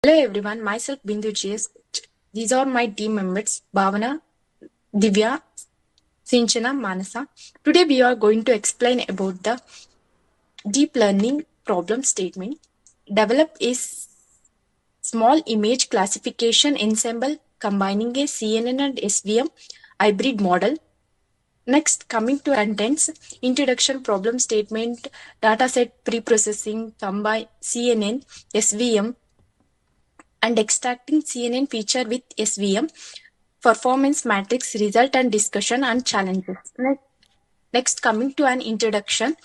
Hello everyone, myself Bindu GS. These are my team members Bhavana, Divya, Sinchana, Manasa. Today we are going to explain about the deep learning problem statement. Develop a small image classification ensemble combining a CNN and SVM hybrid model. Next, coming to contents, introduction, problem statement, dataset pre-processing, combine CNN, SVM, and extracting CNN feature with SVM, performance matrix, result and discussion and challenges. Next, coming to an introduction,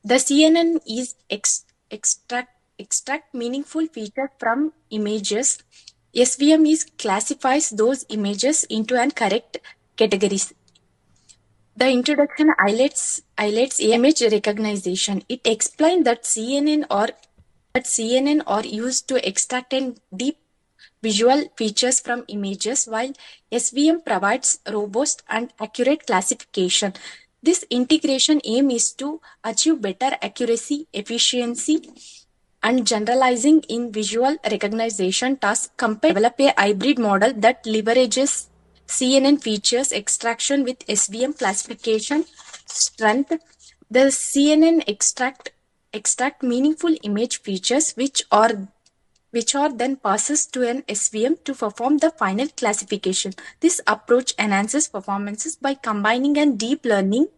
the CNN is extract meaningful feature from images. SVM is classifies those images into an correct categories. The introduction highlights image recognition. It explains that CNN are used to extract and deep visual features from images, while SVM provides robust and accurate classification. This integration aim is to achieve better accuracy, efficiency, and generalizing in visual recognition tasks. Develop a hybrid model that leverages CNN features extraction with SVM classification strength. The CNN extract meaningful image features which are then passes to an SVM to perform the final classification. This approach enhances performances by combining a deep learning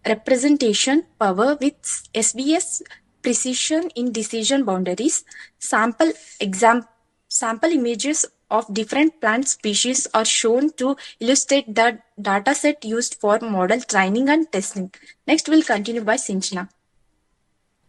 representation power with SVS precision in decision boundaries. Sample images of different plant species are shown to illustrate the dataset used for model training and testing. Next, we'll continue by Sinchana.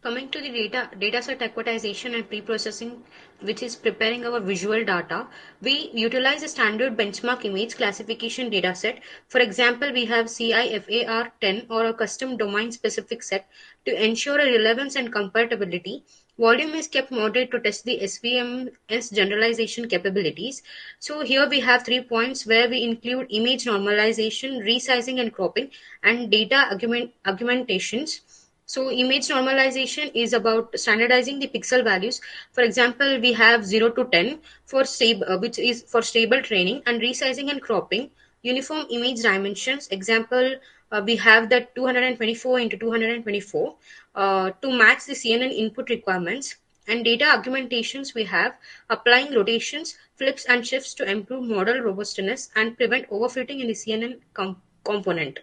Coming to the dataset acquisition and pre-processing, which is preparing our visual data, we utilize a standard benchmark image classification dataset. For example, we have CIFAR 10 or a custom domain specific set to ensure a relevance and compatibility. Volume is kept moderate to test the SVM's generalization capabilities. So here we have 3 points where we include image normalization, resizing and cropping, and data augmentations. So image normalization is about standardizing the pixel values. For example, we have 0 to 10 for stable, which is for stable training, and resizing and cropping. Uniform image dimensions. Example, we have that 224 into 224 to match the CNN input requirements. And data augmentations, we have applying rotations, flips, and shifts to improve model robustness and prevent overfitting in the CNN component.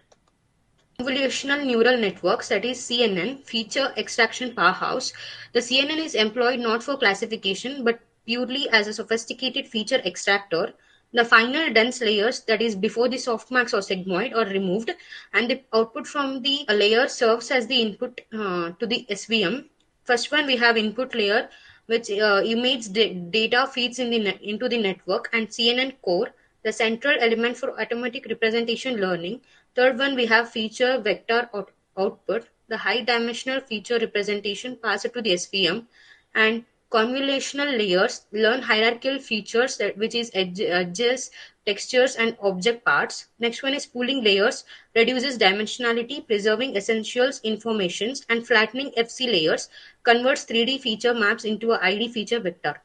Convolutional neural networks, that is CNN, feature extraction powerhouse. The CNN is employed not for classification but purely as a sophisticated feature extractor. The final dense layers, that is before the softmax or sigmoid, are removed, and the output from the layer serves as the input to the SVM. First one, we have input layer, which image data feeds into the network, and CNN core, the central element for automatic representation learning. Third one, we have feature vector output, the high dimensional feature representation passed to the SVM, and convolutional layers learn hierarchical features, which is edges, textures, and object parts. Next one is pooling layers, reduces dimensionality, preserving essentials informations, and flattening FC layers, converts 3D feature maps into a ID feature vector.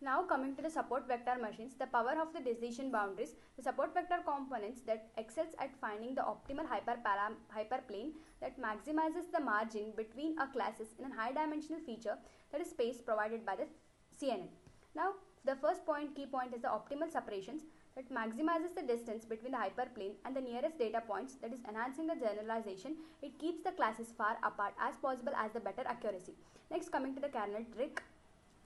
Now coming to the support vector machines, the power of the decision boundaries, the support vector components that excels at finding the optimal hyperplane that maximizes the margin between a classes in a high dimensional feature, that is space provided by the CNN. Now the first key point is the optimal separations that maximizes the distance between the hyperplane and the nearest data points, that is enhancing the generalization. It keeps the classes far apart as possible as the better accuracy. Next, coming to the kernel trick,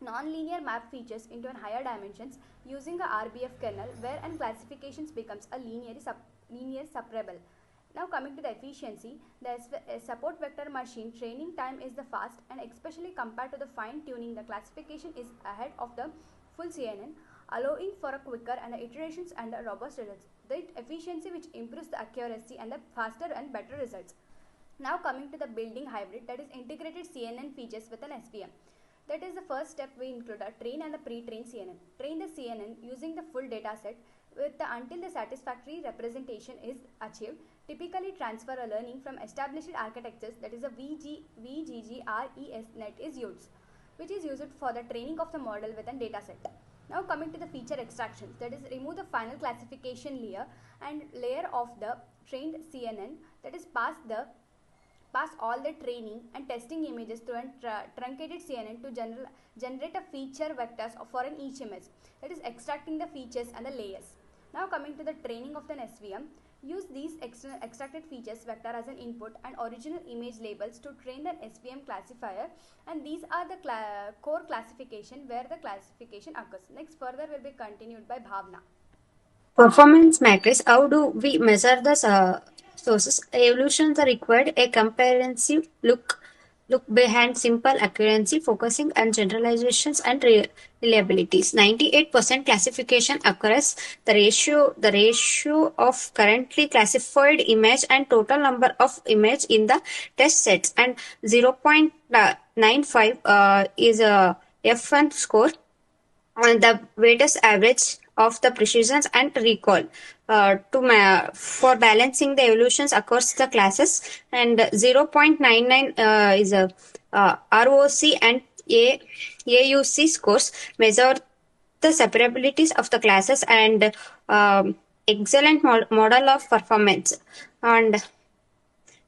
non-linear map features into an higher dimensions using a RBF kernel where and classifications becomes a linear separable. Now coming to the efficiency, the support vector machine training time is the fast, and especially compared to the fine tuning, the classification is ahead of the full CNN, allowing for a quicker and iterations and a robust results. The efficiency which improves the accuracy and the faster and better results. Now coming to the building hybrid, that is integrated CNN features with an SVM. That is the first step. We include a train and a pre-train CNN. Train the CNN using the full data set until the satisfactory representation is achieved. Typically transfer a learning from established architectures, that is a VGGRES net is used. which is used for the training of the model with a data set. Now coming to the feature extractions, that is remove the final classification layer and layer of the trained CNN, that is pass all the training and testing images through a truncated CNN to generate a feature vectors for an each image, that is extracting the features and the layers. Now coming to the training of an SVM, use these extracted features vector as an input and original image labels to train the SVM classifier, and these are the core classification where the classification occurs. Next further will be continued by Bhavna. Performance matrix. How do we measure the sources? Evolutions are required a comprehensive look behind simple accuracy, focusing on generalizations and reliabilities. 98% classification occurs. The ratio of currently classified image and total number of image in the test sets, and 0.95 is a F1 score, and the weighted average of the precisions and recall for balancing the evolutions across the classes, and 0.99 is a ROC and AUC scores measure the separabilities of the classes and excellent model of performance. And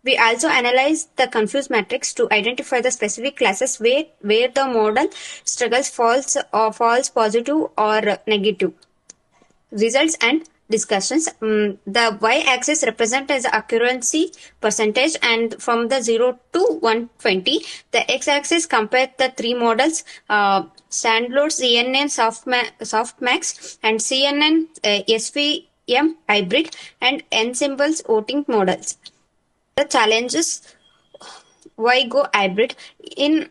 we also analyze the confused matrix to identify the specific classes where the model struggles, false positive or negative. Results and discussions. The y-axis represents as accuracy percentage, and from the 0 to 120. The x-axis compares the three models, standalone CNN softmax and CNN SVM hybrid and ensemble voting models. The challenges: why go hybrid? In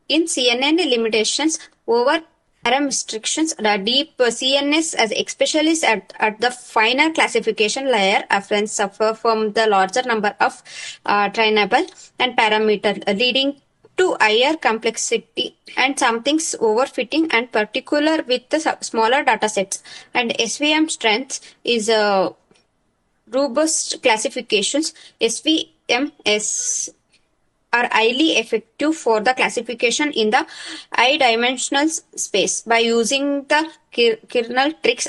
CNN limitations over param restrictions, the deep CNS, as especially at the finer classification layer, often suffer from the larger number of trainable and parameter, leading to higher complexity and something's overfitting, and particular with the smaller data sets. And SVM strength is robust classifications. SVMs are highly effective for the classification in the high dimensional space. By using the kernel tricks,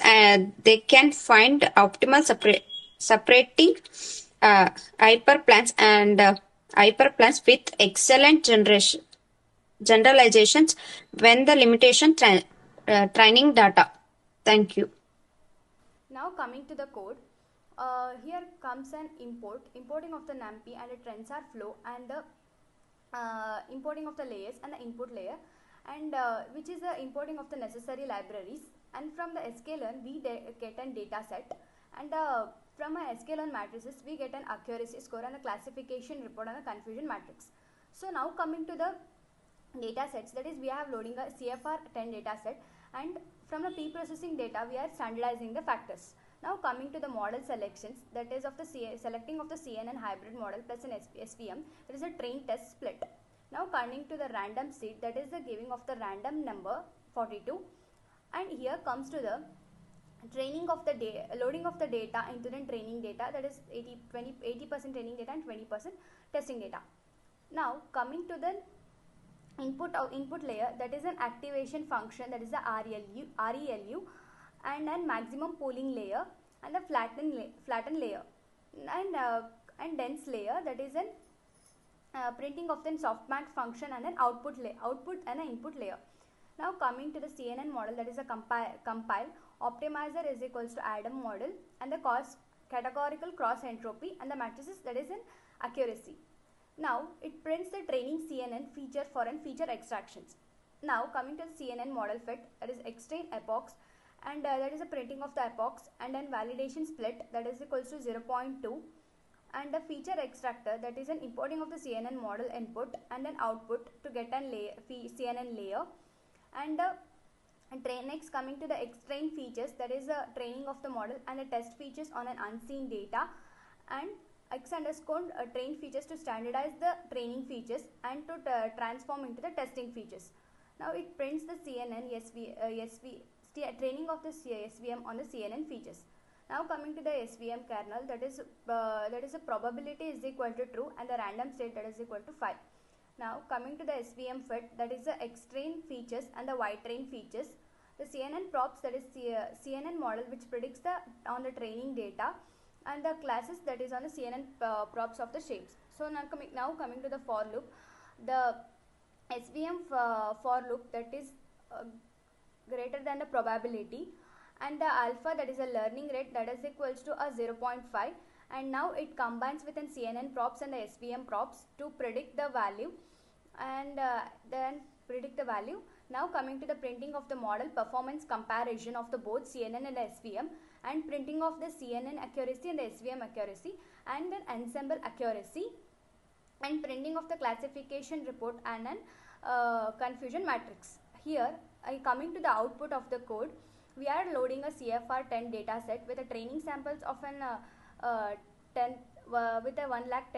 they can find optimal separating hyperplanes and hyperplanes with excellent generalizations when the limitation training data. Thank you. Now coming to the code, here comes an importing of the numpy and a tensor flow, and the importing of the layers and the input layer, and which is the importing of the necessary libraries. And from the sklearn we get a data set, and from a sklearn matrices we get an accuracy score and a classification report and a confusion matrix. So now coming to the data sets, that is we have loading a CFR10 data set, and from the pre-processing data we are standardizing the factors. Now coming to the model selections, that is of the selecting of the CNN hybrid model plus an SVM, that is a train test split. Now coming to the random seed, that is the giving of the random number 42, and here comes to the training of the loading of the data into the training data, that is 80% training data and 20% testing data. Now coming to the input layer, that is an activation function, that is the RELU, and then maximum pooling layer, and the flatten layer, and dense layer, that is an printing of the softmax function, and an output and an input layer. Now coming to the CNN model, that is a compile optimizer is equals to Adam model, and the categorical cross entropy, and the matrices, that is an accuracy. Now it prints the training CNN feature for an feature extractions. Now coming to the CNN model fit, that is extrain epochs, and that is a printing of the epochs, and then validation split, that is equals to 0.2, and the feature extractor, that is an importing of the CNN model input and then output to get an CNN layer, and next coming to the extrain features, that is a training of the model and the test features on an unseen data, and x underscore train features to standardize the training features and to transform into the testing features. Now it prints the CNN training of the SVM on the CNN features. Now coming to the SVM kernel, that is a probability is equal to true, and the random state, that is equal to 5. Now coming to the SVM fit, that is the X-train features and the Y-train features. The CNN props, that is CNN model which predicts the on the training data, and the classes, that is on the CNN props of the shapes. So now coming to the for loop, the SVM for loop, that is greater than the probability, and the alpha, that is a learning rate, that is equals to a 0.5, and now it combines with an CNN props and the SVM props to predict the value, and then predict the value. Now coming to the printing of the model performance comparison of the both CNN and SVM, and printing of the CNN accuracy and the SVM accuracy, and then ensemble accuracy, and printing of the classification report and an confusion matrix. Here, coming to the output of the code, we are loading a CFR10 dataset with a training samples of an 10 with a 1 lakh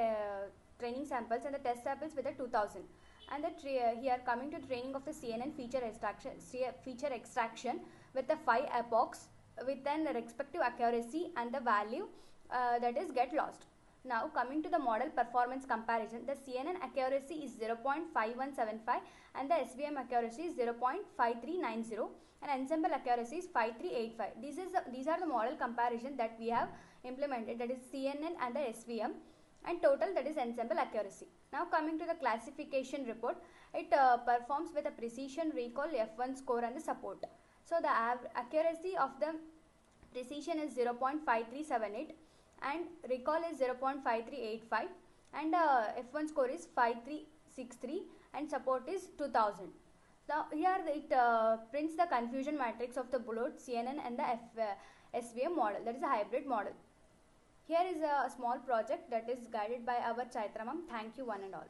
training samples, and the test samples with a 2000. And here coming to training of the CNN feature extraction with the 5 epochs with an respective accuracy and the value that is get lost. Now coming to the model performance comparison, the CNN accuracy is 0.5175 and the SVM accuracy is 0.5390 and ensemble accuracy is 5385. These are the model comparison that we have implemented, that is CNN and the SVM, and total, that is ensemble accuracy. Now coming to the classification report, it performs with a precision, recall, F1 score and the support. So the accuracy of the precision is 0.5378 and recall is 0.5385, and F1 score is 5363 and support is 2000. Now here it prints the confusion matrix of the both CNN and the SVM model, that is a hybrid model. Here is a small project that is guided by our Chaitra ma'am. Thank you one and all.